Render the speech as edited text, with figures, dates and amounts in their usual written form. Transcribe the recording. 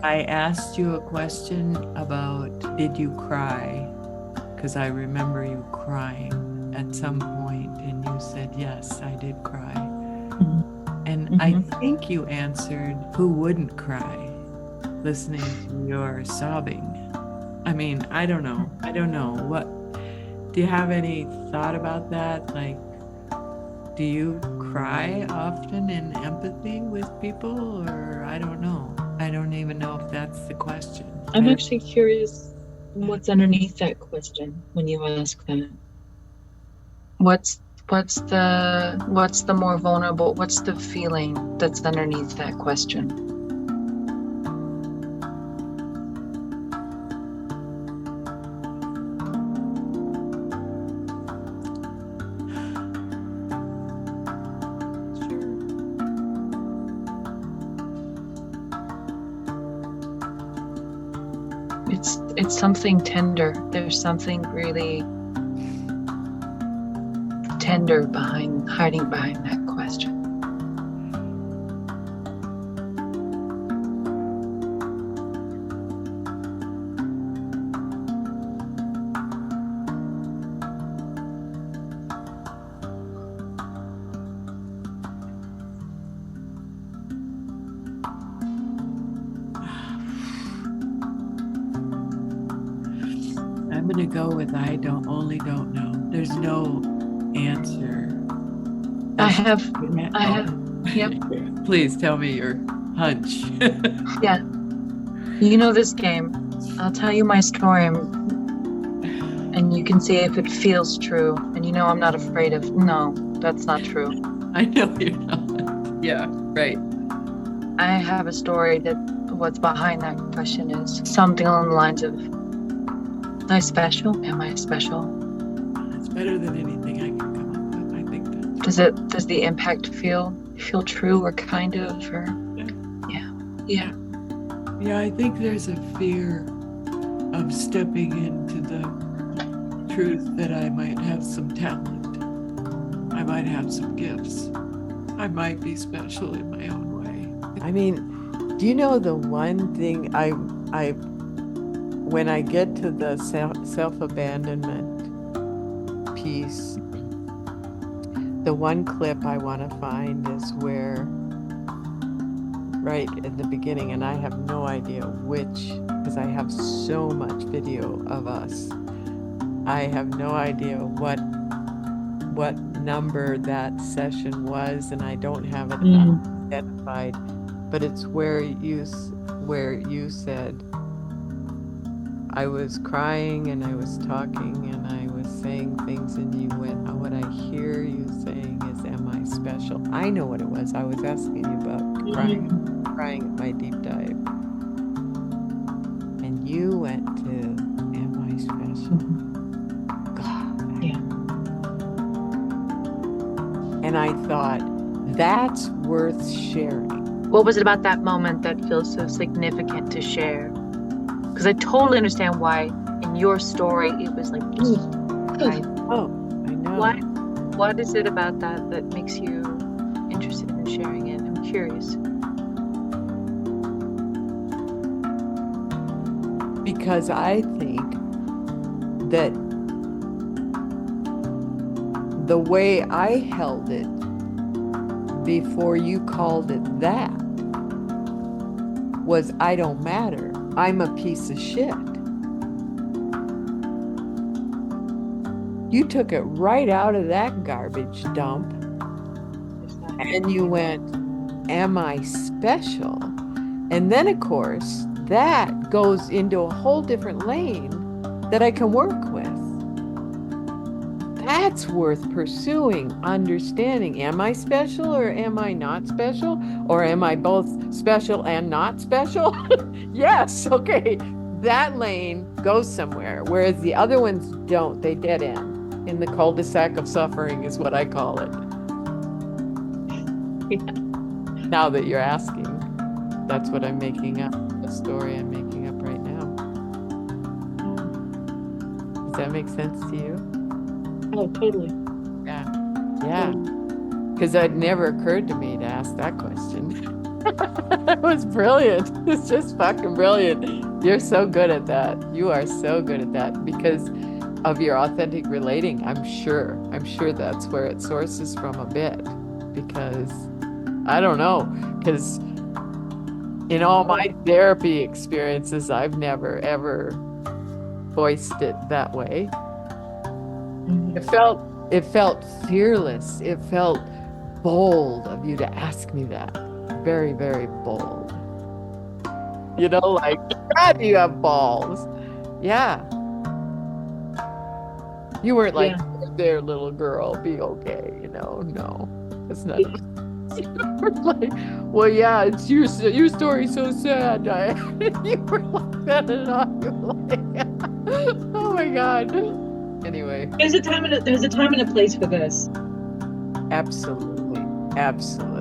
I asked you a question about did you cry? Because I remember you crying at some point, and you said, yes, I did cry. Mhm. And I Mhm. think you answered, who wouldn't cry listening to your sobbing? I mean, I don't know. I don't know. What do you have any thought about that? Like, do you cry often in empathy with people, or I don't know. I don't even know if that's the question. I'm actually curious what's underneath that question when you ask that. What's the more vulnerable? What's the feeling that's underneath that question? Sure. It's something tender. There's something really tender hiding behind that question. I'm gonna go with I don't know. There's no answer. I As have, I oh, have, yep, please tell me your hunch. yeah. You know this game. I'll tell you my story and you can see if it feels true. And you know I'm not afraid of, no, that's not true. I know you're not. Yeah, right. I have a story that what's behind that question is something along the lines of, am I special? Am I special? It's better than anything I can come up with. I think that's Does the impact feel true or kind of or yeah. Yeah. yeah. I think there's a fear of stepping into the truth that I might have some talent. I might have some gifts. I might be special in my own way. I mean, do you know the one thing I when I get to the self piece, the one clip I want to find is where right at the beginning, and I have no idea which, because I have so much video of us. I have no idea what number that session was, and I don't have it Mm. identified, but it's where you said I was crying and I was talking and I was saying things, and you went, oh, what I hear you saying is, am I special? I know what it was. I was asking you about crying at my deep dive. And you went to, am I special? God. Yeah. And I thought, that's worth sharing. What was it about that moment that feels so significant to share? Because I totally understand why in your story it was like, I know, I why? know. What is it about that makes you interested in sharing it? I'm curious. Because I think that the way I held it before you called it that was, I don't matter. I'm a piece of shit. You took it right out of that garbage dump and you went, am I special? And then, of course, that goes into a whole different lane that I can work with. That's worth pursuing, understanding. Am I special or am I not special? Or am I both special and not special? Yes, okay. That lane goes somewhere, whereas the other ones don't. They dead end. In the cul-de-sac of suffering is what I call it. Yeah. Now that you're asking, that's what I'm making up, a story I'm making up right now. Does that make sense to you? Oh, totally. Yeah. Yeah. Because it never occurred to me to ask that question. That was brilliant. It's just fucking brilliant. You're so good at that. You are so good at that because of your authentic relating. I'm sure. I'm sure that's where it sources from a bit. Because I don't know. Because in all my therapy experiences, I've never ever voiced it that way. It felt fearless. It felt bold of you to ask me that. Very, very bold. Like, God, you have balls. Yeah. You weren't like, Yeah. there, little girl, be okay. No, it's not. You were like, well, yeah, it's your story so sad. You were like that and all. You were like, oh my God. Anyway. There's a time and a place for this. Absolutely. Absolutely.